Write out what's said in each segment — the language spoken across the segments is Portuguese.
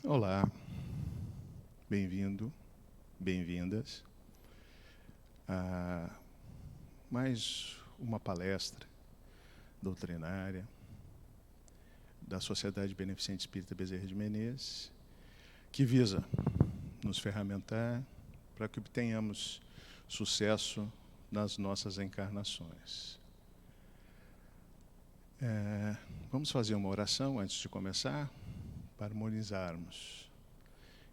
Olá, bem-vindo, bem-vindas a mais uma palestra doutrinária da Sociedade Beneficente Espírita Bezerra de Menezes, que visa nos ferramentar para que obtenhamos sucesso nas nossas encarnações. Vamos fazer uma oração antes de começar, para harmonizarmos.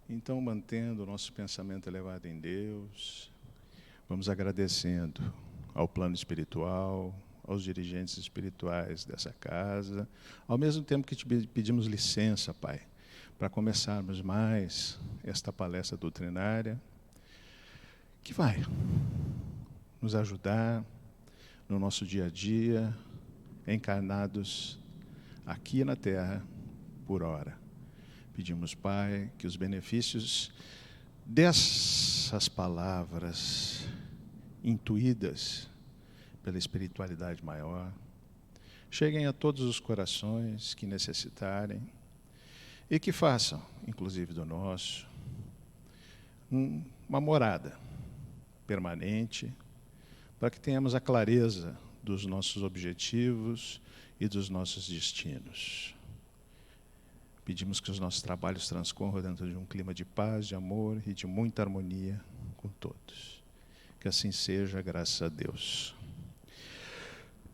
Então, mantendo o nosso pensamento elevado em Deus, vamos agradecendo ao plano espiritual, aos dirigentes espirituais dessa casa, ao mesmo tempo que te pedimos licença, Pai, para começarmos mais esta palestra doutrinária, que vai nos ajudar no nosso dia a dia, encarnados aqui na Terra, por hora. Pedimos, Pai, que os benefícios dessas palavras intuídas pela espiritualidade maior cheguem a todos os corações que necessitarem e que façam, inclusive do nosso, uma morada permanente para que tenhamos a clareza dos nossos objetivos e dos nossos destinos. Pedimos que os nossos trabalhos transcorram dentro de um clima de paz, de amor e de muita harmonia com todos. Que assim seja, graças a Deus.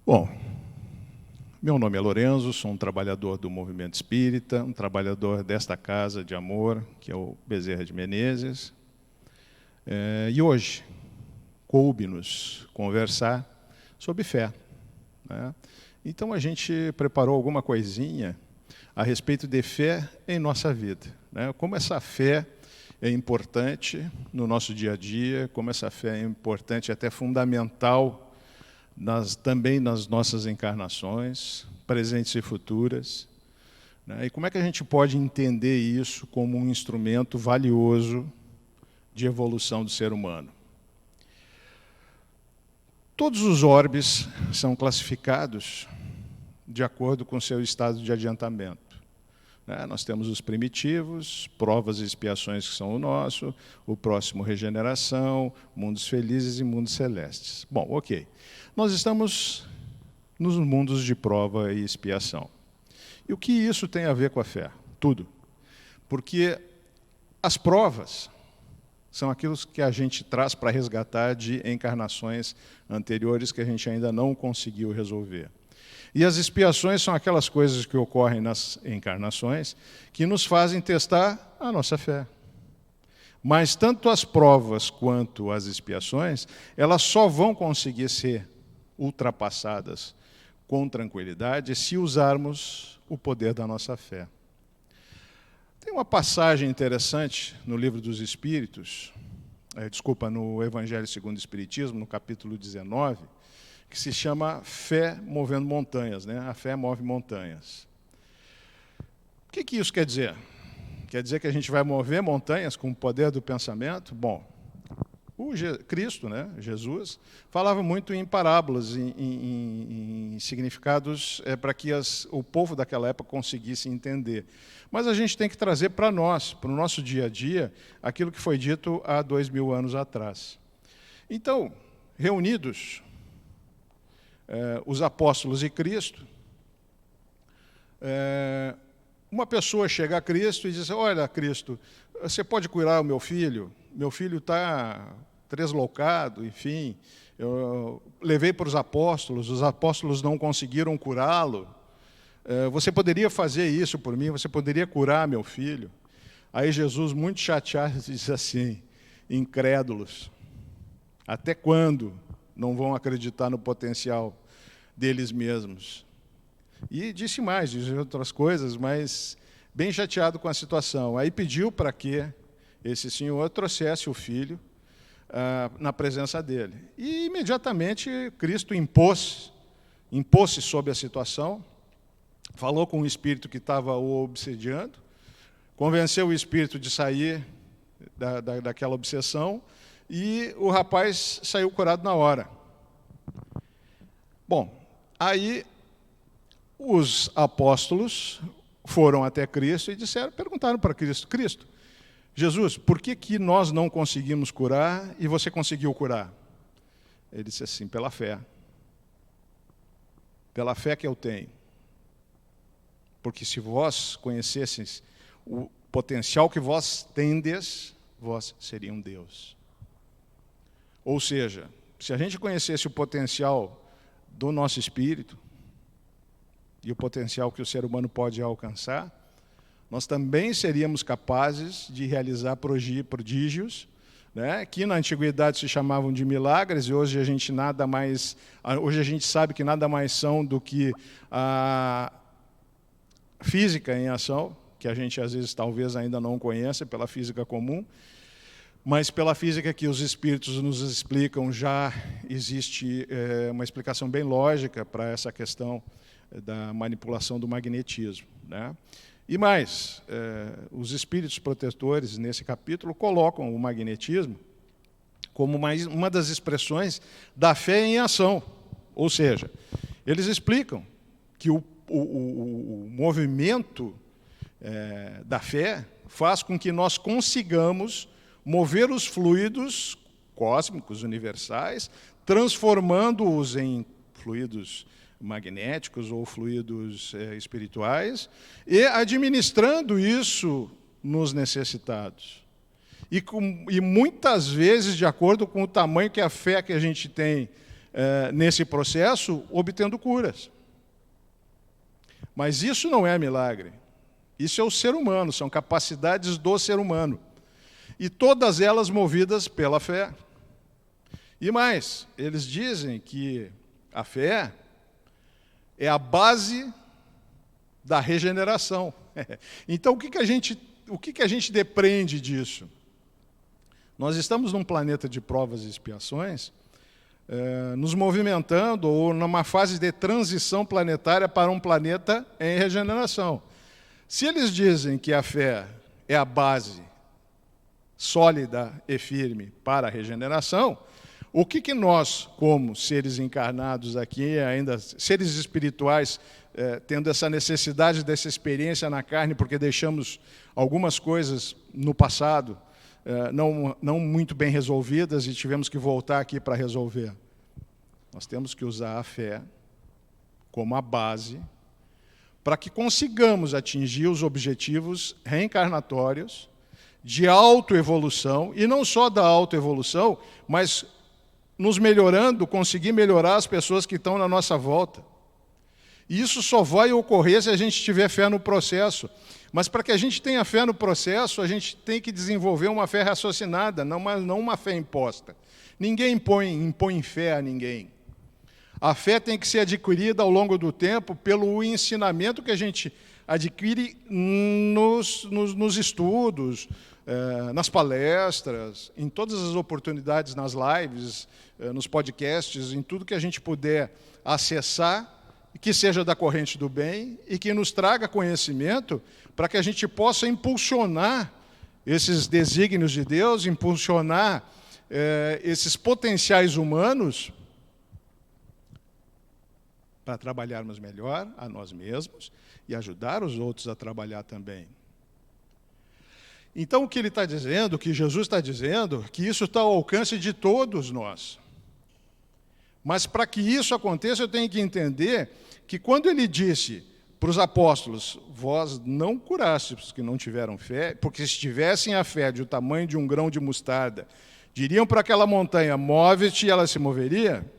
Bom, meu nome é Lorenzo, sou um trabalhador do movimento espírita, um trabalhador desta casa de amor, que é o Bezerra de Menezes. E hoje, coube-nos conversar sobre fé, né? Então a gente preparou alguma coisinha a respeito de fé em nossa vida, né? Como essa fé é importante no nosso dia a dia, como essa fé é importante, até fundamental, também nas nossas encarnações, presentes e futuras, né? E como é que a gente pode entender isso como um instrumento valioso de evolução do ser humano. Todos os orbes são classificados de acordo com seu estado de adiantamento. Nós temos os primitivos, provas e expiações que são o nosso, o próximo regeneração, mundos felizes e mundos celestes. Bom, ok. Nós estamos nos mundos de prova e expiação. E o que isso tem a ver com a fé? Tudo. Porque as provas são aquilo que a gente traz para resgatar de encarnações anteriores que a gente ainda não conseguiu resolver. E as expiações são aquelas coisas que ocorrem nas encarnações que nos fazem testar a nossa fé. Mas tanto as provas quanto as expiações, elas só vão conseguir ser ultrapassadas com tranquilidade se usarmos o poder da nossa fé. Tem uma passagem interessante no Livro dos Espíritos, no Evangelho segundo o Espiritismo, no capítulo 19, que se chama Fé Movendo Montanhas, né? A fé move montanhas. O que isso quer dizer? Quer dizer que a gente vai mover montanhas com o poder do pensamento? Bom, Cristo, né, Jesus, falava muito em parábolas, em significados para que o povo daquela época conseguisse entender. Mas a gente tem que trazer para nós, para o nosso dia a dia, aquilo que foi dito há 2000 anos atrás. Então, reunidos, os apóstolos e Cristo, uma pessoa chega a Cristo e diz: olha, Cristo, você pode curar o meu filho? Meu filho está tresloucado, enfim, eu levei para os apóstolos não conseguiram curá-lo, você poderia fazer isso por mim? Você poderia curar meu filho? Aí Jesus, muito chateado, diz assim: incrédulos, até quando não vão acreditar no potencial deles mesmos? E disse mais, disse outras coisas, mas bem chateado com a situação. Aí pediu para que esse senhor trouxesse o filho na presença dele. E imediatamente Cristo impôs-se sobre a situação, falou com o espírito que estava o obsediando, convenceu o espírito de sair daquela obsessão, e o rapaz saiu curado na hora. Bom, aí os apóstolos foram até Cristo e perguntaram para Cristo: Cristo, Jesus, por que nós não conseguimos curar e você conseguiu curar? Ele disse assim: pela fé. Pela fé que eu tenho. Porque se vós conhecesseis o potencial que vós tendes, vós seriam Deus. Ou seja, se a gente conhecesse o potencial do nosso espírito e o potencial que o ser humano pode alcançar, nós também seríamos capazes de realizar prodígios, né, que na antiguidade se chamavam de milagres, e hoje a gente sabe que nada mais são do que a física em ação, que a gente às vezes talvez ainda não conheça pela física comum, mas pela física que os espíritos nos explicam, já existe uma explicação bem lógica para essa questão da manipulação do magnetismo, né? E mais, os espíritos protetores, nesse capítulo, colocam o magnetismo como uma das expressões da fé em ação. Ou seja, eles explicam que o movimento da fé faz com que nós consigamos mover os fluidos cósmicos, universais, transformando-os em fluidos magnéticos ou fluidos espirituais, e administrando isso nos necessitados. E muitas vezes, de acordo com o tamanho que a fé que a gente tem nesse processo, obtendo curas. Mas isso não é milagre. Isso é o ser humano, são capacidades do ser humano. E todas elas movidas pela fé. E mais, eles dizem que a fé é a base da regeneração. Então, o que a gente depreende disso? Nós estamos num planeta de provas e expiações, nos movimentando ou numa fase de transição planetária para um planeta em regeneração. Se eles dizem que a fé é a base sólida e firme para a regeneração, o que nós, como seres encarnados aqui, ainda seres espirituais, tendo essa necessidade dessa experiência na carne, porque deixamos algumas coisas no passado não muito bem resolvidas e tivemos que voltar aqui para resolver? Nós temos que usar a fé como a base para que consigamos atingir os objetivos reencarnatórios de autoevolução, e não só da autoevolução, mas nos melhorando, conseguir melhorar as pessoas que estão na nossa volta. E isso só vai ocorrer se a gente tiver fé no processo. Mas para que a gente tenha fé no processo, a gente tem que desenvolver uma fé raciocinada, não uma fé imposta. Ninguém impõe fé a ninguém. A fé tem que ser adquirida ao longo do tempo pelo ensinamento que a gente adquire nos estudos, nas palestras, em todas as oportunidades, nas lives, nos podcasts, em tudo que a gente puder acessar, que seja da corrente do bem e que nos traga conhecimento para que a gente possa impulsionar esses desígnios de Deus, impulsionar esses potenciais humanos para trabalharmos melhor a nós mesmos e ajudar os outros a trabalhar também. Então, o que ele está dizendo, o que Jesus está dizendo, que isso está ao alcance de todos nós. Mas para que isso aconteça, eu tenho que entender que quando ele disse para os apóstolos: vós não curastes os que não tiveram fé, porque se tivessem a fé do tamanho de um grão de mostarda, diriam para aquela montanha: move-te, e ela se moveria.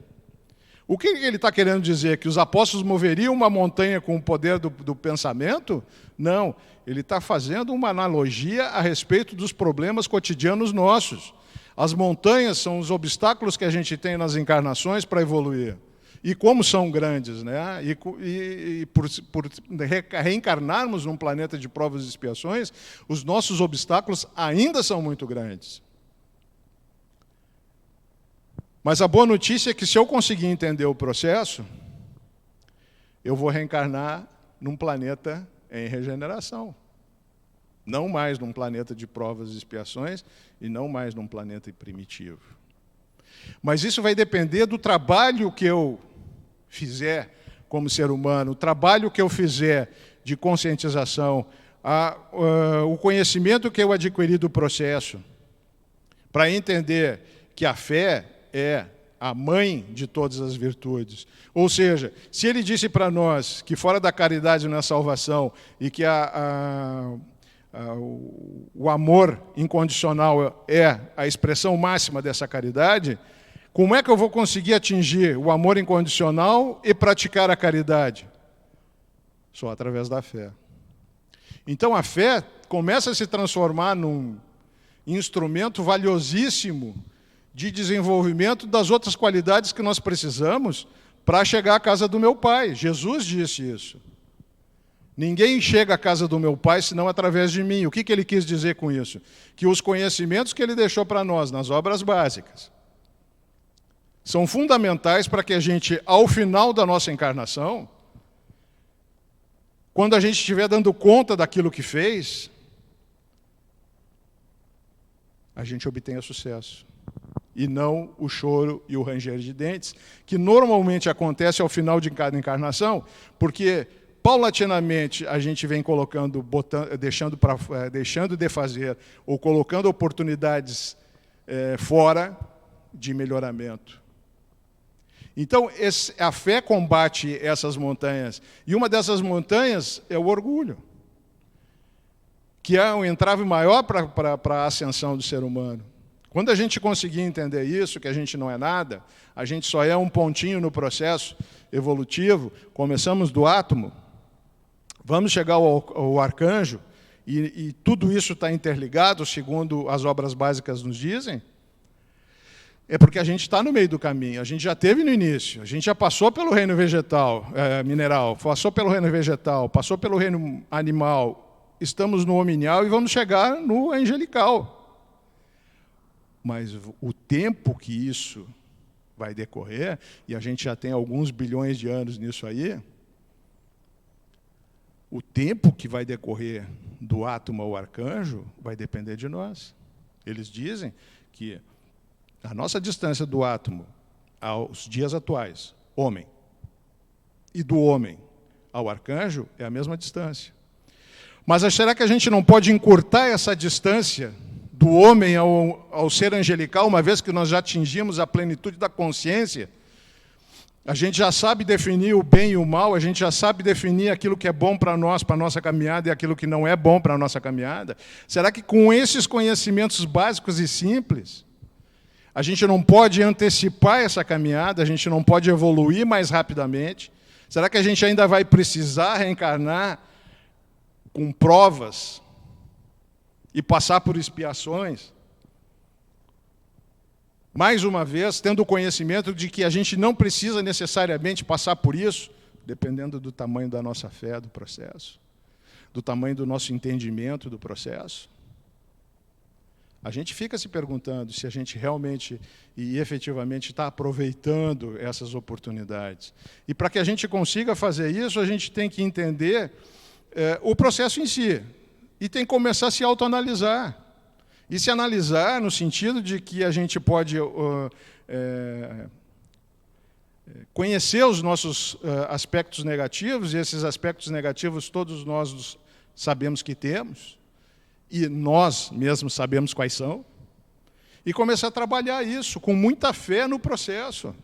O que ele está querendo dizer? Que os apóstolos moveriam uma montanha com o poder do pensamento? Não, ele está fazendo uma analogia a respeito dos problemas cotidianos nossos. As montanhas são os obstáculos que a gente tem nas encarnações para evoluir. E como são grandes, né? E por reencarnarmos num planeta de provas e expiações, os nossos obstáculos ainda são muito grandes. Mas a boa notícia é que, se eu conseguir entender o processo, eu vou reencarnar num planeta em regeneração. Não mais num planeta de provas e expiações e não mais num planeta primitivo. Mas isso vai depender do trabalho que eu fizer como ser humano, o trabalho que eu fizer de conscientização, o conhecimento que eu adquiri do processo, para entender que a fé é a mãe de todas as virtudes. Ou seja, se ele disse para nós que fora da caridade não é salvação e que o amor incondicional é a expressão máxima dessa caridade, como é que eu vou conseguir atingir o amor incondicional e praticar a caridade? Só através da fé. Então a fé começa a se transformar num instrumento valiosíssimo de desenvolvimento das outras qualidades que nós precisamos para chegar à casa do meu Pai. Jesus disse isso. Ninguém chega à casa do meu Pai senão através de mim. O que ele quis dizer com isso? Que os conhecimentos que ele deixou para nós nas obras básicas são fundamentais para que a gente, ao final da nossa encarnação, quando a gente estiver dando conta daquilo que fez, a gente obtenha sucesso. E não o choro e o ranger de dentes, que normalmente acontece ao final de cada encarnação, porque paulatinamente a gente vem colocando, deixando de fazer, ou colocando oportunidades fora de melhoramento. Então, a fé combate essas montanhas. E uma dessas montanhas é o orgulho, que é um entrave maior para a ascensão do ser humano. Quando a gente conseguir entender isso, que a gente não é nada, a gente só é um pontinho no processo evolutivo, começamos do átomo, vamos chegar ao arcanjo, e tudo isso está interligado, segundo as obras básicas nos dizem, é porque a gente está no meio do caminho, a gente já esteve no início, a gente já passou pelo reino mineral, passou pelo reino vegetal, passou pelo reino animal, estamos no hominial e vamos chegar no angelical. Mas o tempo que isso vai decorrer, e a gente já tem alguns bilhões de anos nisso aí, o tempo que vai decorrer do átomo ao arcanjo vai depender de nós. Eles dizem que a nossa distância do átomo aos dias atuais, homem, e do homem ao arcanjo é a mesma distância. Mas será que a gente não pode encurtar essa distância do homem ao ser angelical, uma vez que nós já atingimos a plenitude da consciência? A gente já sabe definir o bem e o mal, a gente já sabe definir aquilo que é bom para nós, para a nossa caminhada, e aquilo que não é bom para a nossa caminhada. Será que com esses conhecimentos básicos e simples, a gente não pode antecipar essa caminhada, a gente não pode evoluir mais rapidamente? Será que a gente ainda vai precisar reencarnar com provas e passar por expiações? Mais uma vez, tendo o conhecimento de que a gente não precisa necessariamente passar por isso, dependendo do tamanho da nossa fé do processo, do tamanho do nosso entendimento do processo. A gente fica se perguntando se a gente realmente e efetivamente está aproveitando essas oportunidades. E para que a gente consiga fazer isso, a gente tem que entender o processo em si. E tem que começar a se autoanalisar. E se analisar no sentido de que a gente pode conhecer os nossos aspectos negativos, e esses aspectos negativos todos nós sabemos que temos, e nós mesmos sabemos quais são, e começar a trabalhar isso com muita fé no processo.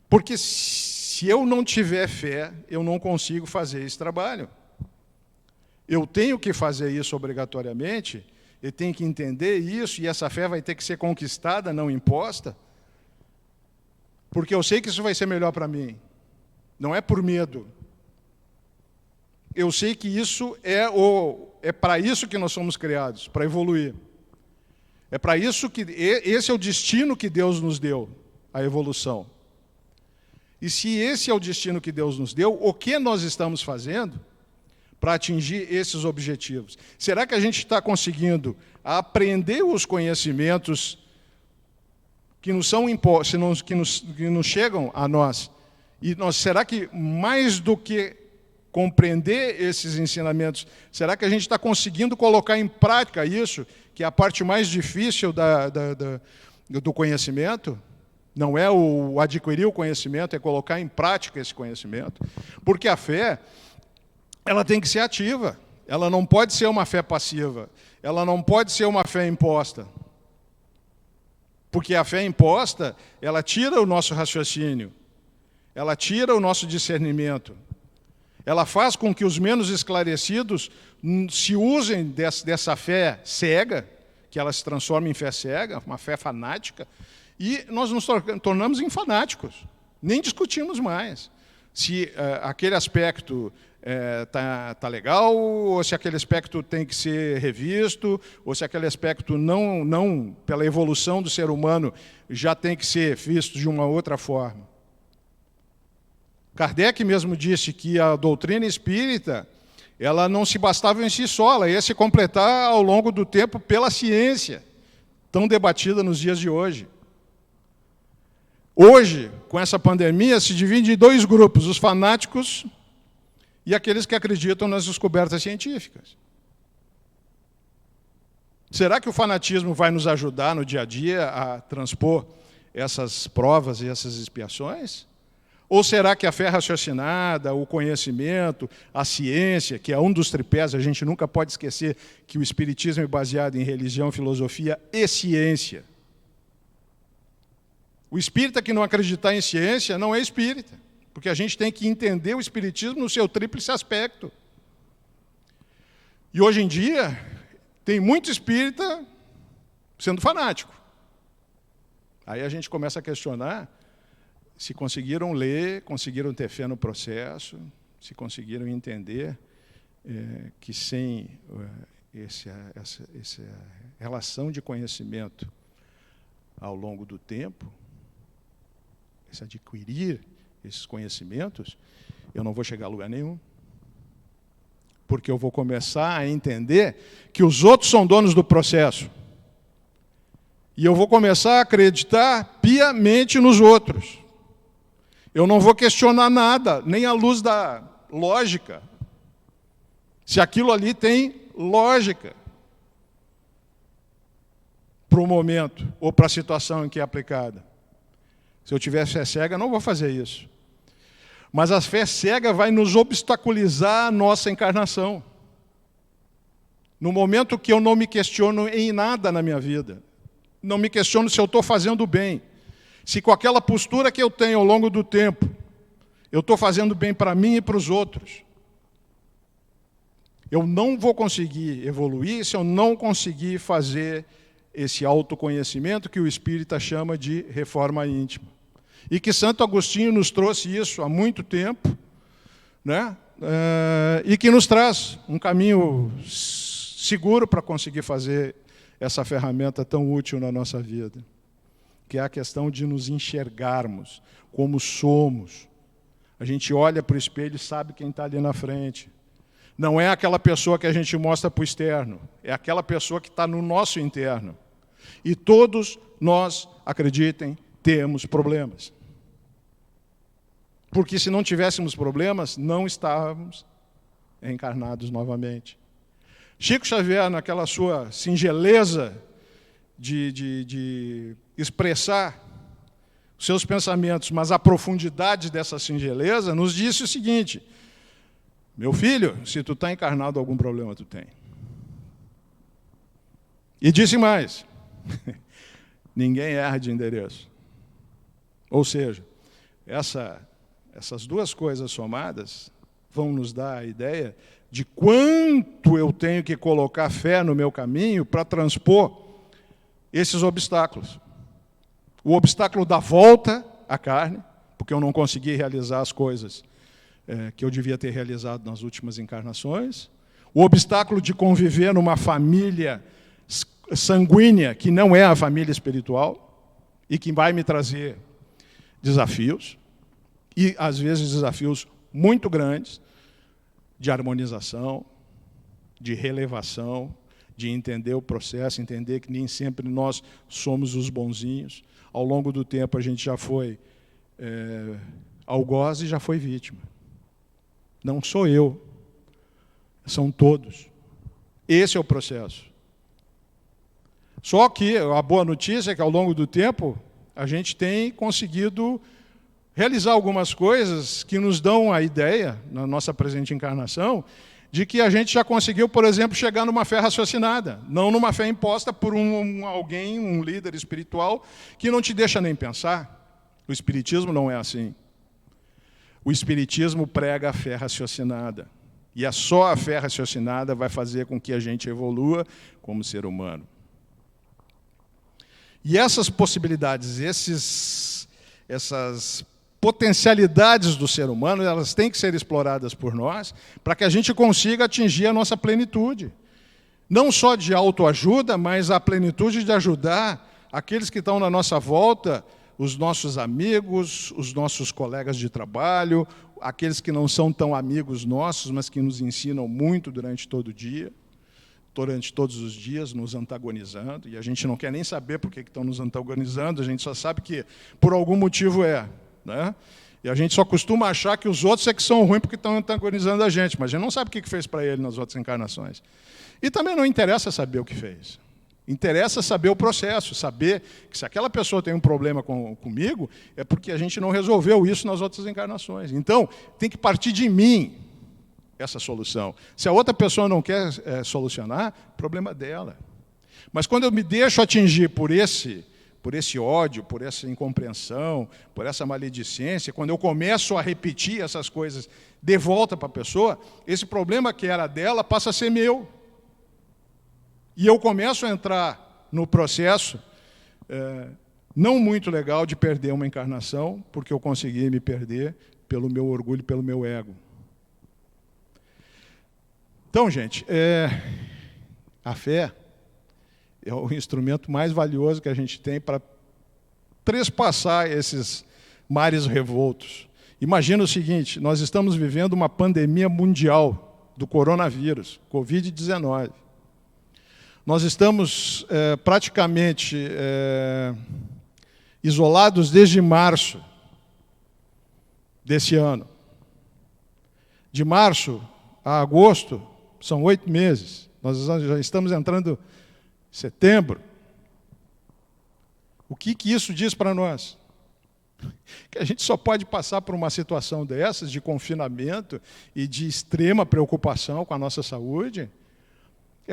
Porque se eu não tiver fé, eu não consigo fazer esse trabalho. Eu tenho que fazer isso obrigatoriamente, eu tenho que entender isso, e essa fé vai ter que ser conquistada, não imposta, porque eu sei que isso vai ser melhor para mim. Não é por medo. Eu sei que isso é para isso que nós somos criados, para evoluir. É para isso que esse é o destino que Deus nos deu, a evolução. E se esse é o destino que Deus nos deu, o que nós estamos fazendo para atingir esses objetivos? Será que a gente está conseguindo aprender os conhecimentos que nos são impostos, que nos chegam a nós? E será que mais do que compreender esses ensinamentos, será que a gente está conseguindo colocar em prática isso, que é a parte mais difícil do conhecimento? Não é o adquirir o conhecimento, é colocar em prática esse conhecimento. Porque a fé ela tem que ser ativa. Ela não pode ser uma fé passiva. Ela não pode ser uma fé imposta. Porque a fé imposta, ela tira o nosso raciocínio. Ela tira o nosso discernimento. Ela faz com que os menos esclarecidos se usem dessa fé cega, que ela se transforma em fé cega, uma fé fanática, e nós nos tornamos em fanáticos. Nem discutimos mais se aquele aspecto tá legal, ou se aquele aspecto tem que ser revisto, ou se aquele aspecto não pela evolução do ser humano, já tem que ser visto de uma outra forma. Kardec mesmo disse que a doutrina espírita, ela não se bastava em si só, ela ia se completar ao longo do tempo pela ciência, tão debatida nos dias de hoje. Hoje, com essa pandemia, se divide em dois grupos, os fanáticos e aqueles que acreditam nas descobertas científicas. Será que o fanatismo vai nos ajudar no dia a dia a transpor essas provas e essas expiações? Ou será que a fé raciocinada, o conhecimento, a ciência, que é um dos tripés, a gente nunca pode esquecer que o espiritismo é baseado em religião, filosofia e ciência. O espírita que não acreditar em ciência não é espírita, porque a gente tem que entender o espiritismo no seu tríplice aspecto. E hoje em dia, tem muito espírita sendo fanático. Aí a gente começa a questionar se conseguiram ler, conseguiram ter fé no processo, se conseguiram entender que sem essa relação de conhecimento ao longo do tempo, esse adquirir esses conhecimentos, eu não vou chegar a lugar nenhum. Porque eu vou começar a entender que os outros são donos do processo. E eu vou começar a acreditar piamente nos outros. Eu não vou questionar nada, nem à luz da lógica. Se aquilo ali tem lógica para o momento ou para a situação em que é aplicada. Se eu tiver fé cega, não vou fazer isso. Mas a fé cega vai nos obstaculizar a nossa encarnação. No momento que eu não me questiono em nada na minha vida, não me questiono se eu estou fazendo bem, se com aquela postura que eu tenho ao longo do tempo, eu estou fazendo bem para mim e para os outros, eu não vou conseguir evoluir se eu não conseguir fazer esse autoconhecimento que o espírita chama de reforma íntima. E que Santo Agostinho nos trouxe isso há muito tempo, né? E que nos traz um caminho seguro para conseguir fazer essa ferramenta tão útil na nossa vida, que é a questão de nos enxergarmos como somos. A gente olha para o espelho e sabe quem está ali na frente. Não é aquela pessoa que a gente mostra para o externo, é aquela pessoa que está no nosso interno. E todos nós, acreditem, temos problemas. Porque se não tivéssemos problemas, não estávamos encarnados novamente. Chico Xavier, naquela sua singeleza de expressar os seus pensamentos, mas a profundidade dessa singeleza, nos disse o seguinte: meu filho, se tu está encarnado, algum problema tu tem. E disse mais, ninguém erra de endereço. Ou seja, essas duas coisas somadas vão nos dar a ideia de quanto eu tenho que colocar fé no meu caminho para transpor esses obstáculos. O obstáculo da volta à carne, porque eu não consegui realizar as coisas que eu devia ter realizado nas últimas encarnações. O obstáculo de conviver numa família sanguínea, que não é a família espiritual, e que vai me trazer desafios, e às vezes desafios muito grandes, de harmonização, de relevação, de entender o processo, entender que nem sempre nós somos os bonzinhos. Ao longo do tempo a gente já foi algoz e já foi vítima. Não sou eu, são todos. Esse é o processo. Só que a boa notícia é que ao longo do tempo a gente tem conseguido realizar algumas coisas que nos dão a ideia, na nossa presente encarnação, de que a gente já conseguiu, por exemplo, chegar numa fé raciocinada, não numa fé imposta por alguém, um líder espiritual, que não te deixa nem pensar. O Espiritismo não é assim. O Espiritismo prega a fé raciocinada. E é só a fé raciocinada vai fazer com que a gente evolua como ser humano. E essas possibilidades, essas potencialidades do ser humano, elas têm que ser exploradas por nós para que a gente consiga atingir a nossa plenitude. Não só de autoajuda, mas a plenitude de ajudar aqueles que estão na nossa volta, os nossos amigos, os nossos colegas de trabalho, aqueles que não são tão amigos nossos, mas que nos ensinam muito durante todo o dia, durante todos os dias, nos antagonizando, e a gente não quer nem saber por que estão nos antagonizando, a gente só sabe que por algum motivo é. Né? E a gente só costuma achar que os outros é que são ruins porque estão antagonizando a gente, mas a gente não sabe o que fez para ele nas outras encarnações. E também não interessa saber o que fez. Interessa saber o processo, saber que se aquela pessoa tem um problema comigo, é porque a gente não resolveu isso nas outras encarnações. Então, tem que partir de mim essa solução. Se a outra pessoa não quer solucionar, problema dela. Mas quando eu me deixo atingir por esse ódio, por essa incompreensão, por essa maledicência, quando eu começo a repetir essas coisas de volta para a pessoa, esse problema que era dela passa a ser meu. E eu começo a entrar no processo não muito legal de perder uma encarnação, porque eu consegui me perder pelo meu orgulho, pelo meu ego. Então, gente, a fé é o instrumento mais valioso que a gente tem para trespassar esses mares revoltos. Imagina o seguinte, nós estamos vivendo uma pandemia mundial do coronavírus, Covid-19. Nós estamos praticamente isolados desde março desse ano. De março a agosto, são 8 meses. Nós já estamos entrando em setembro. O que isso diz para nós? Que a gente só pode passar por uma situação dessas, de confinamento e de extrema preocupação com a nossa saúde,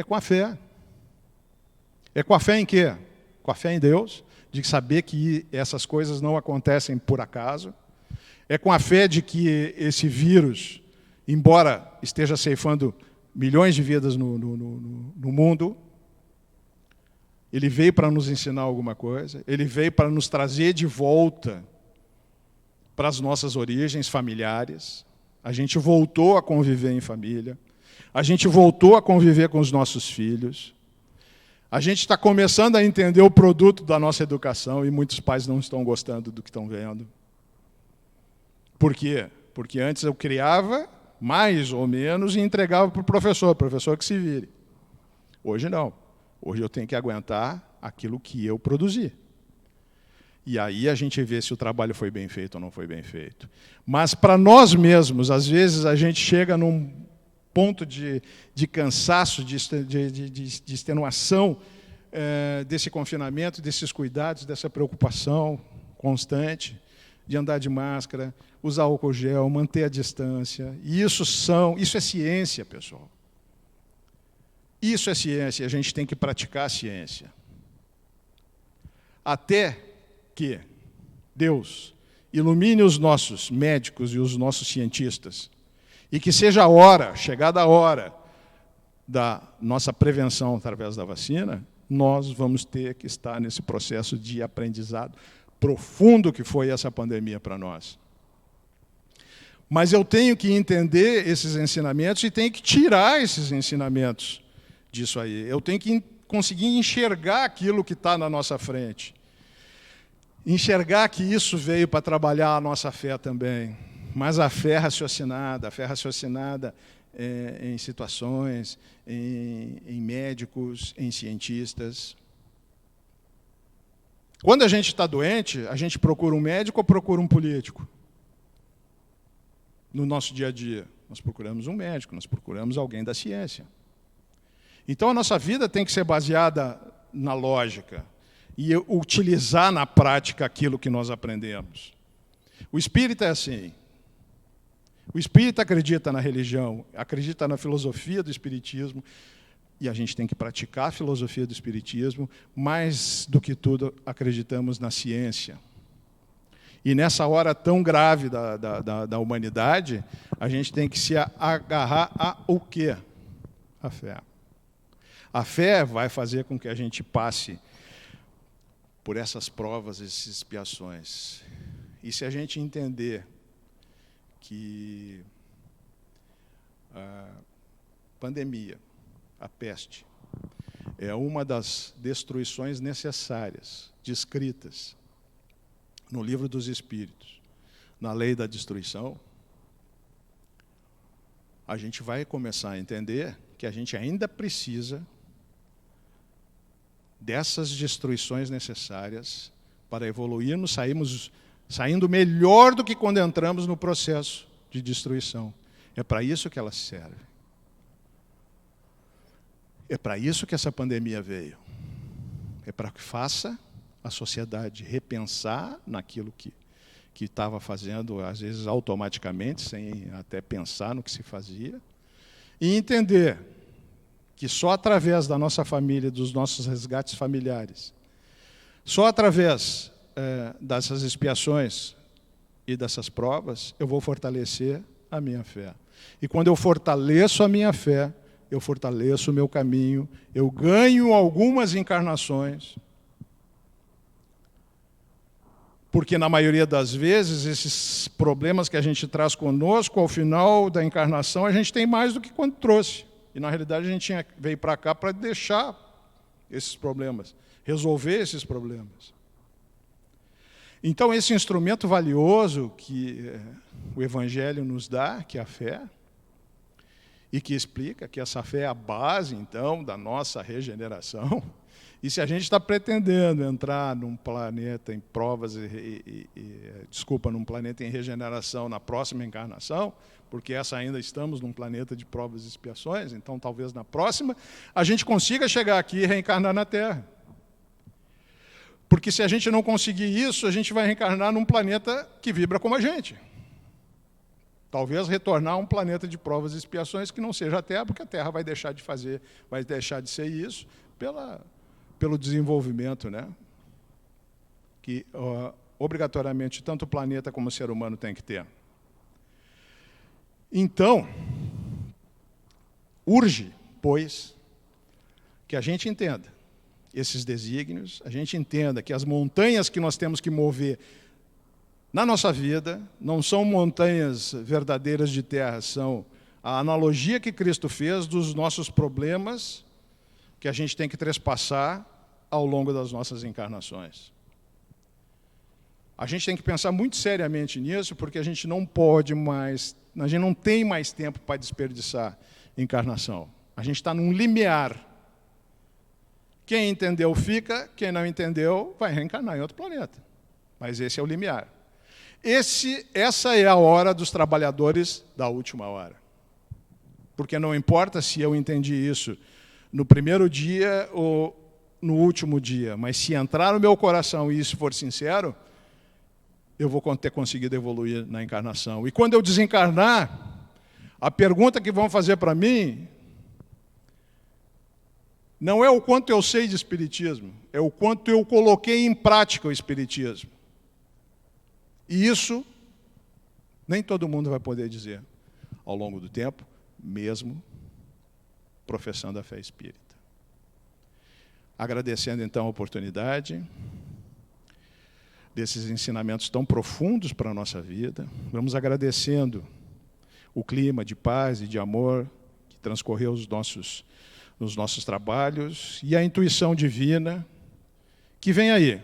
com a fé. É com a fé em quê? Com a fé em Deus, de saber que essas coisas não acontecem por acaso. É com a fé de que esse vírus, embora esteja ceifando milhões de vidas no mundo, ele veio para nos ensinar alguma coisa, ele veio para nos trazer de volta para as nossas origens familiares. A gente voltou a conviver em família, a gente voltou a conviver com os nossos filhos, a gente está começando a entender o produto da nossa educação e muitos pais não estão gostando do que estão vendo. Por quê? Porque antes eu criava mais ou menos e entregava para o professor que se vire. Hoje não. Hoje eu tenho que aguentar aquilo que eu produzi. E aí a gente vê se o trabalho foi bem feito ou não foi bem feito. Mas para nós mesmos, às vezes a gente chega num ponto de cansaço, de extenuação desse confinamento, desses cuidados, dessa preocupação constante de andar de máscara, usar álcool gel, manter a distância. E isso é ciência, pessoal. Isso é ciência, e a gente tem que praticar a ciência. Até que Deus ilumine os nossos médicos e os nossos cientistas, e que seja a hora, chegada a hora da nossa prevenção através da vacina, nós vamos ter que estar nesse processo de aprendizado profundo que foi essa pandemia para nós. Mas eu tenho que entender esses ensinamentos e tenho que tirar esses ensinamentos disso aí. Eu tenho que conseguir enxergar aquilo que está na nossa frente. Enxergar que isso veio para trabalhar a nossa fé também. Mas a fé raciocinada em situações, em médicos, em cientistas. Quando a gente está doente, a gente procura um médico ou procura um político? No nosso dia a dia, nós procuramos um médico, nós procuramos alguém da ciência. Então, a nossa vida tem que ser baseada na lógica e utilizar na prática aquilo que nós aprendemos. O espírita é assim. O espírita acredita na religião, acredita na filosofia do espiritismo, e a gente tem que praticar a filosofia do espiritismo, mais do que tudo, acreditamos na ciência. E nessa hora tão grave da humanidade, a gente tem que se agarrar a o quê? A fé. A fé vai fazer com que a gente passe por essas provas, essas expiações. E se a gente entender que a pandemia, a peste, é uma das destruições necessárias, descritas no Livro dos Espíritos, na lei da destruição, a gente vai começar a entender que a gente ainda precisa dessas destruições necessárias para evoluirmos, saindo melhor do que quando entramos no processo de destruição. É para isso que elas servem. É para isso que essa pandemia veio. É para que faça a sociedade repensar naquilo que estava fazendo, às vezes automaticamente, sem até pensar no que se fazia, e entender que só através da nossa família, dos nossos resgates familiares, só através dessas expiações e dessas provas, eu vou fortalecer a minha fé. E quando eu fortaleço a minha fé, eu fortaleço o meu caminho, eu ganho algumas encarnações, porque na maioria das vezes, esses problemas que a gente traz conosco, ao final da encarnação, a gente tem mais do que quando trouxe. E na realidade a gente veio para cá para deixar esses problemas, resolver esses problemas. Então esse instrumento valioso que o Evangelho nos dá, que é a fé, e que explica que essa fé é a base, então, da nossa regeneração. E se a gente está pretendendo entrar num planeta em provas, num planeta em regeneração na próxima encarnação, porque essa ainda estamos num planeta de provas e expiações, então talvez na próxima a gente consiga chegar aqui e reencarnar na Terra. Porque se a gente não conseguir isso, a gente vai reencarnar num planeta que vibra como a gente. Talvez retornar a um planeta de provas e expiações que não seja a Terra, porque a Terra vai deixar de ser isso pelo desenvolvimento, né? Que obrigatoriamente tanto o planeta como o ser humano tem que ter. Então, urge, pois, que a gente entenda esses desígnios, a gente entenda que as montanhas que nós temos que mover na nossa vida não são montanhas verdadeiras de terra, são a analogia que Cristo fez dos nossos problemas que a gente tem que trespassar ao longo das nossas encarnações. A gente tem que pensar muito seriamente nisso, porque a gente não tem mais tempo para desperdiçar encarnação. A gente está num limiar. Quem entendeu fica, quem não entendeu vai reencarnar em outro planeta. Mas esse é o limiar. Essa é a hora dos trabalhadores da última hora. Porque não importa se eu entendi isso no primeiro dia ou no último dia, mas se entrar no meu coração e isso for sincero, eu vou ter conseguido evoluir na encarnação. E quando eu desencarnar, a pergunta que vão fazer para mim não é o quanto eu sei de espiritismo, é o quanto eu coloquei em prática o espiritismo. E isso nem todo mundo vai poder dizer ao longo do tempo, mesmo professando a fé espírita. Agradecendo então a oportunidade desses ensinamentos tão profundos para a nossa vida, vamos agradecendo o clima de paz e de amor que transcorreu nos nossos trabalhos e a intuição divina que vem aí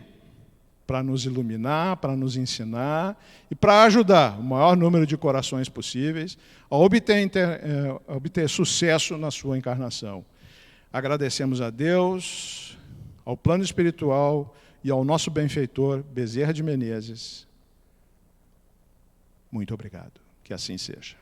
para nos iluminar, para nos ensinar e para ajudar o maior número de corações possíveis a obter sucesso na sua encarnação. Agradecemos a Deus, ao plano espiritual e ao nosso benfeitor Bezerra de Menezes. Muito obrigado. Que assim seja.